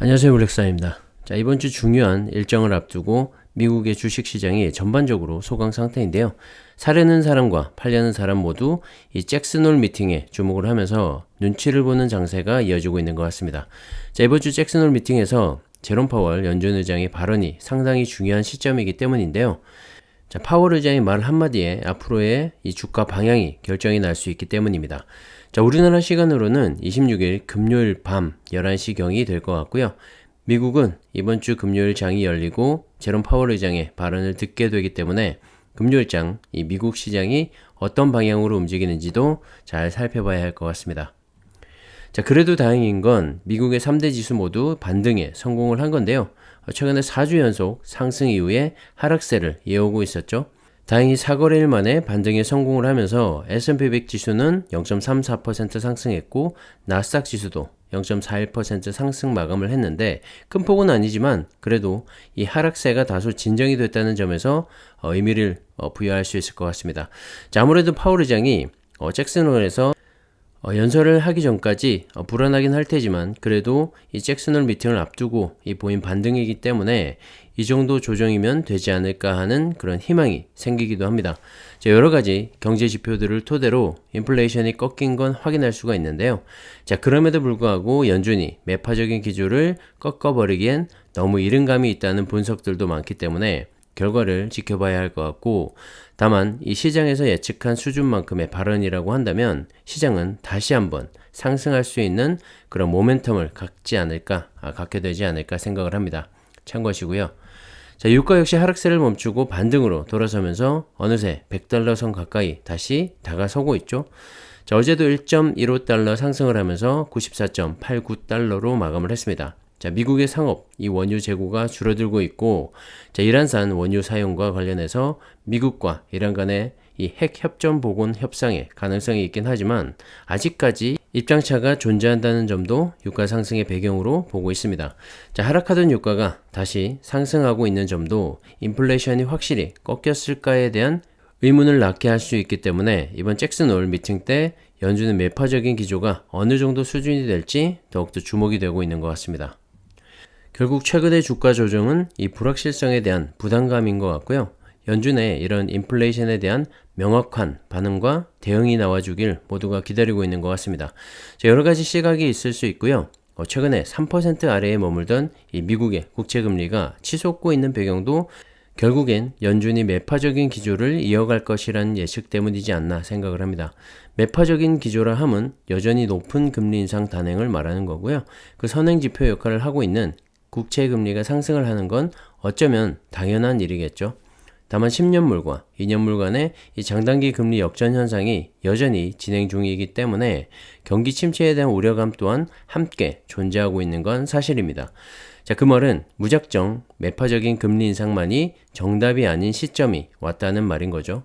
안녕하세요, 블랙사입니다. 자, 이번 주 중요한 일정을 앞두고 미국의 주식시장이 전반적으로 소강 상태인데요. 사려는 사람과 팔려는 사람 모두 이 잭슨홀 미팅에 주목을 하면서 눈치를 보는 장세가 이어지고 있는 것 같습니다. 자, 이번 주 잭슨홀 미팅에서 제롬 파월 연준 의장의 발언이 상당히 중요한 시점이기 때문인데요. 자, 파월 의장의 말 한마디에 앞으로의 이 주가 방향이 결정이 날 수 있기 때문입니다. 자, 우리나라 시간으로는 26일 금요일 밤 11시경이 될 것 같고요. 미국은 이번 주 금요일 장이 열리고 제롬 파월 의장의 발언을 듣게 되기 때문에 금요일장 이 미국 시장이 어떤 방향으로 움직이는지도 잘 살펴봐야 할 것 같습니다. 자, 그래도 다행인 건 미국의 3대 지수 모두 반등에 성공을 한 건데요. 최근에 4주 연속 상승 이후에 하락세를 이어오고 있었죠. 다행히 4거래일 만에 반등에 성공을 하면서 S&P 100 지수는 0.34% 상승했고 나스닥 지수도 0.41% 상승 마감을 했는데 큰 폭은 아니지만 그래도 이 하락세가 다소 진정이 됐다는 점에서 의미를 부여할 수 있을 것 같습니다. 자, 아무래도 파월 의장이 잭슨홀에서 연설을 하기 전까지 불안하긴 할 테지만 그래도 이 잭슨홀 미팅을 앞두고 이 보인 반등이기 때문에 이 정도 조정이면 되지 않을까 하는 그런 희망이 생기기도 합니다. 자, 여러 가지 경제 지표들을 토대로 인플레이션이 꺾인 건 확인할 수가 있는데요. 자, 그럼에도 불구하고 연준이 매파적인 기조를 꺾어버리기엔 너무 이른 감이 있다는 분석들도 많기 때문에 결과를 지켜봐야 할 것 같고, 다만 이 시장에서 예측한 수준만큼의 발언이라고 한다면 시장은 다시 한번 상승할 수 있는 그런 모멘텀을 갖게 되지 않을까 생각을 합니다. 참고하시고요. 자, 유가 역시 하락세를 멈추고 반등으로 돌아서면서 어느새 100달러 선 가까이 다시 다가서고 있죠. 자, 어제도 1.15달러 상승을 하면서 94.89달러로 마감을 했습니다. 자, 미국의 상업, 이 원유 재고가 줄어들고 있고, 자, 이란산 원유 사용과 관련해서 미국과 이란 간의 이 핵 협전 복원 협상의 가능성이 있긴 하지만 아직까지 입장차가 존재한다는 점도 유가 상승의 배경으로 보고 있습니다. 자, 하락하던 유가가 다시 상승하고 있는 점도 인플레이션이 확실히 꺾였을까에 대한 의문을 낳게 할 수 있기 때문에 이번 잭슨홀 미팅 때 연준의 매파적인 기조가 어느 정도 수준이 될지 더욱더 주목이 되고 있는 것 같습니다. 결국 최근의 주가 조정은 이 불확실성에 대한 부담감인 것 같고요. 연준의 이런 인플레이션에 대한 명확한 반응과 대응이 나와주길 모두가 기다리고 있는 것 같습니다. 자, 여러 가지 시각이 있을 수 있고요. 최근에 3% 아래에 머물던 이 미국의 국채금리가 치솟고 있는 배경도 결국엔 연준이 매파적인 기조를 이어갈 것이라는 예측 때문이지 않나 생각을 합니다. 매파적인 기조라 함은 여전히 높은 금리 인상 단행을 말하는 거고요. 그 선행지표 역할을 하고 있는 국채금리가 상승을 하는 건 어쩌면 당연한 일이겠죠. 다만 10년물과 2년물 간의 이 장단기 금리 역전 현상이 여전히 진행 중이기 때문에 경기 침체에 대한 우려감 또한 함께 존재하고 있는 건 사실입니다. 자, 그 말은 무작정 매파적인 금리 인상만이 정답이 아닌 시점이 왔다는 말인 거죠.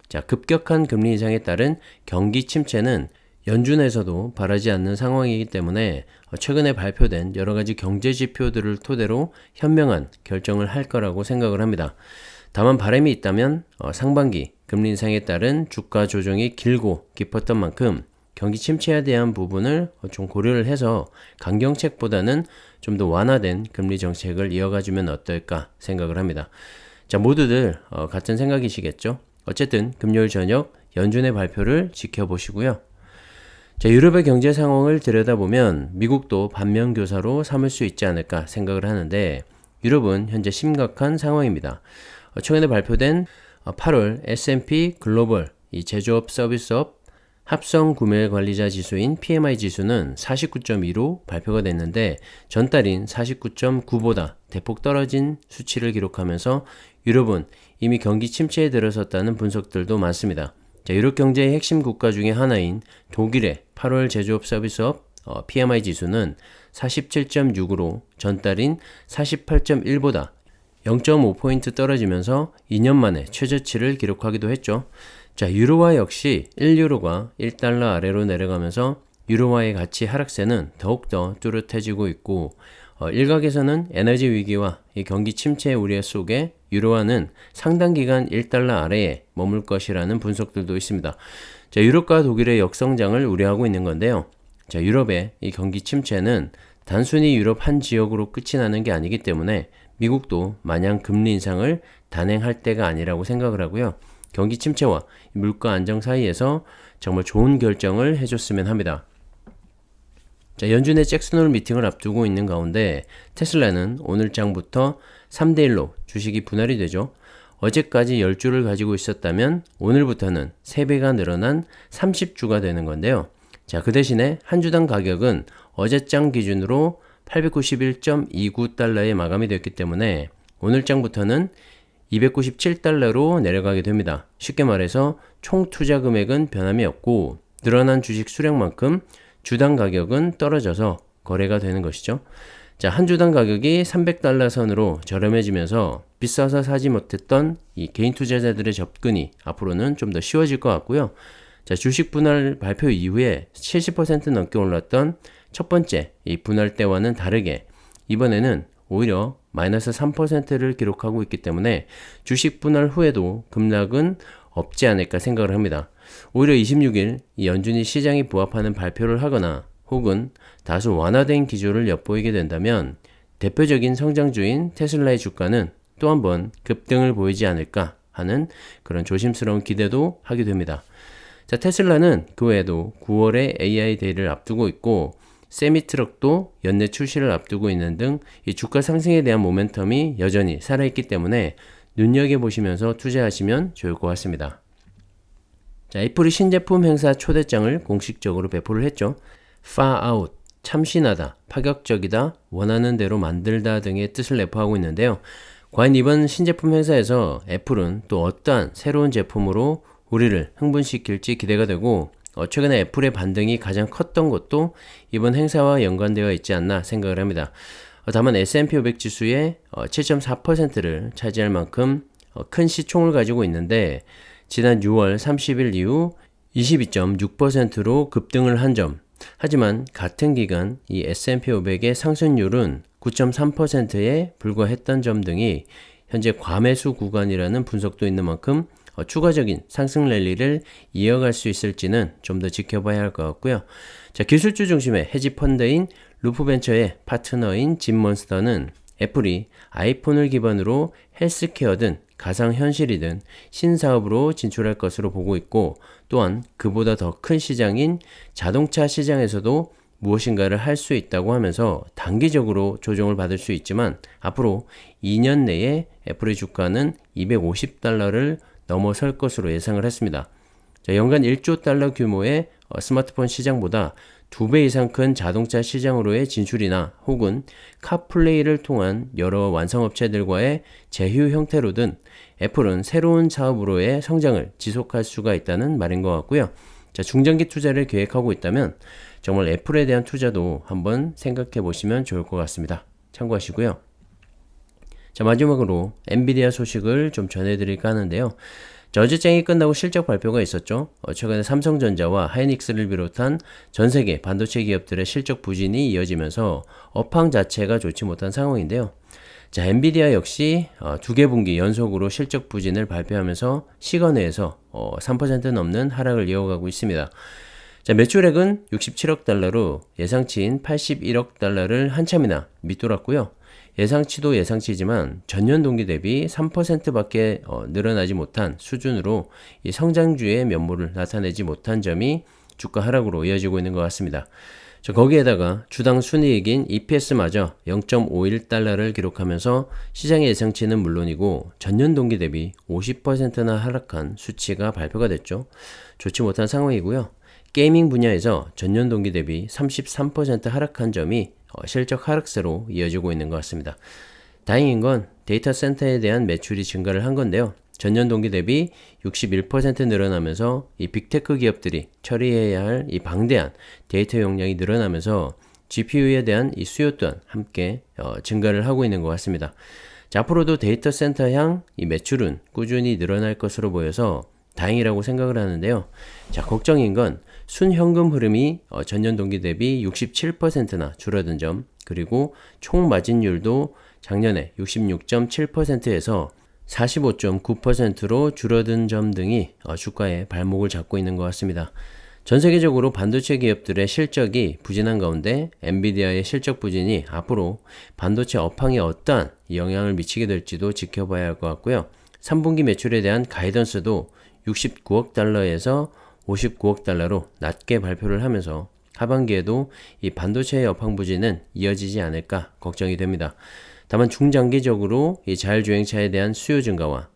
자, 급격한 금리 인상에 따른 경기 침체는 연준에서도 바라지 않는 상황이기 때문에 최근에 발표된 여러 가지 경제 지표들을 토대로 현명한 결정을 할 거라고 생각을 합니다. 다만 바람이 있다면 상반기 금리 인상에 따른 주가 조정이 길고 깊었던 만큼 경기 침체에 대한 부분을 좀 고려를 해서 강경책보다는 좀 더 완화된 금리 정책을 이어가주면 어떨까 생각을 합니다. 자, 모두들 같은 생각이시겠죠? 어쨌든 금요일 저녁 연준의 발표를 지켜보시고요. 자, 유럽의 경제 상황을 들여다보면 미국도 반면교사로 삼을 수 있지 않을까 생각을 하는데 유럽은 현재 심각한 상황입니다. 최근에 발표된 8월 S&P 글로벌 이 제조업 서비스업 합성 구매 관리자 지수인 PMI 지수는 49.2로 발표가 됐는데 전달인 49.9보다 대폭 떨어진 수치를 기록하면서 유럽은 이미 경기 침체에 들어섰다는 분석들도 많습니다. 자, 유럽 경제의 핵심 국가 중에 하나인 독일의 8월 제조업 서비스업 PMI 지수는 47.6으로 전달인 48.1보다 0.5포인트 떨어지면서 2년 만에 최저치를 기록하기도 했죠. 자, 유로화 역시 1유로가 1달러 아래로 내려가면서 유로화의 가치 하락세는 더욱더 뚜렷해지고 있고 일각에서는 에너지 위기와 이 경기 침체 우려 속에 유로화는 상당 기간 1달러 아래에 머물 것이라는 분석들도 있습니다. 자, 유럽과 독일의 역성장을 우려하고 있는 건데요. 자, 유럽의 이 경기 침체는 단순히 유럽 한 지역으로 끝이 나는 게 아니기 때문에 미국도 마냥 금리 인상을 단행할 때가 아니라고 생각을 하고요. 경기 침체와 물가 안정 사이에서 정말 좋은 결정을 해줬으면 합니다. 자, 연준의 잭슨홀 미팅을 앞두고 있는 가운데 테슬라는 오늘 장부터 3대1로 주식이 분할이 되죠. 어제까지 10주를 가지고 있었다면 오늘부터는 3배가 늘어난 30주가 되는 건데요. 자, 그 대신에 한 주당 가격은 어제장 기준으로 891.29달러에 마감이 됐기 때문에 오늘 장부터는 297달러로 내려가게 됩니다. 쉽게 말해서 총 투자 금액은 변함이 없고 늘어난 주식 수량만큼 주당 가격은 떨어져서 거래가 되는 것이죠. 자, 한 주당 가격이 300달러 선으로 저렴해지면서 비싸서 사지 못했던 이 개인 투자자들의 접근이 앞으로는 좀 더 쉬워질 것 같고요. 자, 주식 분할 발표 이후에 70% 넘게 올랐던 첫 번째 이 분할 때와는 다르게 이번에는 오히려 마이너스 3%를 기록하고 있기 때문에 주식 분할 후에도 급락은 없지 않을까 생각을 합니다. 오히려 26일 이 연준이 시장이 부합하는 발표를 하거나 혹은 다소 완화된 기조를 엿보이게 된다면 대표적인 성장주인 테슬라의 주가는 또 한 번 급등을 보이지 않을까 하는 그런 조심스러운 기대도 하게 됩니다. 자, 테슬라는 그 외에도 9월에 AI 데이를 앞두고 있고 세미트럭도 연내 출시를 앞두고 있는 등 이 주가 상승에 대한 모멘텀이 여전히 살아있기 때문에 눈여겨보시면서 투자하시면 좋을 것 같습니다. 자, 애플이 신제품 행사 초대장을 공식적으로 배포를 했죠. Far out, 참신하다, 파격적이다, 원하는 대로 만들다 등의 뜻을 내포하고 있는데요. 과연 이번 신제품 행사에서 애플은 또 어떠한 새로운 제품으로 우리를 흥분시킬지 기대가 되고 최근에 애플의 반등이 가장 컸던 것도 이번 행사와 연관되어 있지 않나 생각을 합니다. 다만 S&P 500 지수의 7.4%를 차지할 만큼 큰 시총을 가지고 있는데 지난 6월 30일 이후 22.6%로 급등을 한 점. 하지만 같은 기간 이 S&P 500의 상승률은 9.3%에 불과했던 점 등이 현재 과매수 구간이라는 분석도 있는 만큼 추가적인 상승 랠리를 이어갈 수 있을지는 좀 더 지켜봐야 할 것 같고요. 자, 기술주 중심의 헤지 펀드인 루프벤처의 파트너인 짐몬스터는 애플이 아이폰을 기반으로 헬스케어든 가상현실이든 신사업으로 진출할 것으로 보고 있고 또한 그보다 더 큰 시장인 자동차 시장에서도 무엇인가를 할 수 있다고 하면서 단기적으로 조정을 받을 수 있지만 앞으로 2년 내에 애플의 주가는 250달러를 넘어설 것으로 예상을 했습니다. 자, 연간 1조 달러 규모의 스마트폰 시장보다 2배 이상 큰 자동차 시장으로의 진출이나 혹은 카플레이를 통한 여러 완성업체들과의 제휴 형태로든 애플은 새로운 사업으로의 성장을 지속할 수가 있다는 말인 것 같고요. 자, 중장기 투자를 계획하고 있다면 정말 애플에 대한 투자도 한번 생각해 보시면 좋을 것 같습니다. 참고하시고요. 자, 마지막으로 엔비디아 소식을 좀 전해드릴까 하는데요. 어제장이 끝나고 실적 발표가 있었죠. 최근에 삼성전자와 하이닉스를 비롯한 전 세계 반도체 기업들의 실적 부진이 이어지면서 업황 자체가 좋지 못한 상황인데요. 자, 엔비디아 역시 2개 분기 연속으로 실적 부진을 발표하면서 시간외에서 3% 넘는 하락을 이어가고 있습니다. 자, 매출액은 67억 달러로 예상치인 81억 달러를 한참이나 밑돌았고요. 예상치도 예상치지만 전년 동기 대비 3%밖에 늘어나지 못한 수준으로 이 성장주의 면모를 나타내지 못한 점이 주가 하락으로 이어지고 있는 것 같습니다. 자, 거기에다가 주당 순이익인 EPS마저 0.51달러를 기록하면서 시장의 예상치는 물론이고 전년 동기 대비 50%나 하락한 수치가 발표가 됐죠. 좋지 못한 상황이고요. 게이밍 분야에서 전년 동기 대비 33% 하락한 점이 실적 하락세로 이어지고 있는 것 같습니다. 다행인 건 데이터 센터에 대한 매출이 증가를 한 건데요. 전년 동기 대비 61% 늘어나면서 이 빅테크 기업들이 처리해야 할 이 방대한 데이터 용량이 늘어나면서 GPU에 대한 이 수요 또한 함께 증가를 하고 있는 것 같습니다. 자, 앞으로도 데이터 센터향 이 매출은 꾸준히 늘어날 것으로 보여서 다행이라고 생각을 하는데요. 자, 걱정인 건 순현금 흐름이 전년 동기 대비 67%나 줄어든 점, 그리고 총 마진율도 작년에 66.7%에서 45.9%로 줄어든 점 등이 주가에 발목을 잡고 있는 것 같습니다. 전 세계적으로 반도체 기업들의 실적이 부진한 가운데 엔비디아의 실적 부진이 앞으로 반도체 업황에 어떠한 영향을 미치게 될지도 지켜봐야 할 것 같고요. 3분기 매출에 대한 가이던스도 69억 달러에서 59억 달러로 낮게 발표를 하면서 하반기에도 이 반도체의 업황 부진은 이어지지 않을까 걱정이 됩니다. 다만 중장기적으로 이 자율주행차에 대한 수요 증가와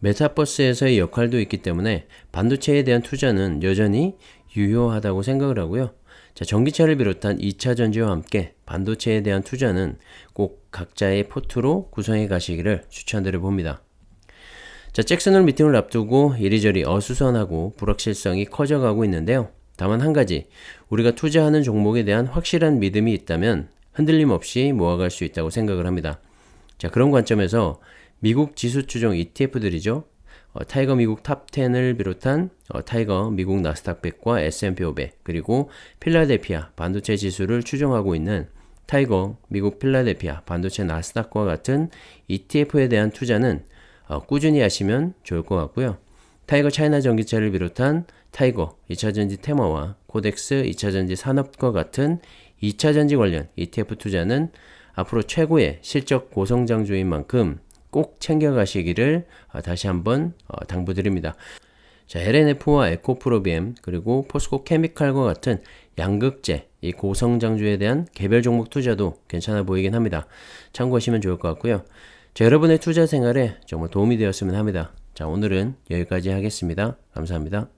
메타버스에서의 역할도 있기 때문에 반도체에 대한 투자는 여전히 유효하다고 생각을 하고요. 자, 전기차를 비롯한 2차 전지와 함께 반도체에 대한 투자는 꼭 각자의 포트로 구성해 가시기를 추천드려 봅니다. 자, 잭슨홀 미팅을 앞두고 이리저리 어수선하고 불확실성이 커져가고 있는데요. 다만 한 가지, 우리가 투자하는 종목에 대한 확실한 믿음이 있다면 흔들림 없이 모아갈 수 있다고 생각을 합니다. 자, 그런 관점에서 미국 지수 추종 ETF들이죠. 타이거 미국 탑10을 비롯한 타이거 미국 나스닥 100과 S&P 500 그리고 필라델피아 반도체 지수를 추종하고 있는 타이거 미국 필라델피아 반도체 나스닥과 같은 ETF에 대한 투자는 꾸준히 하시면 좋을 것 같고요. 타이거 차이나 전기차를 비롯한 타이거 2차전지 테마와 코덱스 2차전지 산업과 같은 2차전지 관련 ETF 투자는 앞으로 최고의 실적 고성장주인 만큼 꼭 챙겨가시기를 다시 한번 당부드립니다. 자, LNF와 에코프로비엠 그리고 포스코 케미칼과 같은 양극재, 이 고성장주에 대한 개별 종목 투자도 괜찮아 보이긴 합니다. 참고하시면 좋을 것 같고요. 자, 여러분의 투자 생활에 정말 도움이 되었으면 합니다. 자, 오늘은 여기까지 하겠습니다. 감사합니다.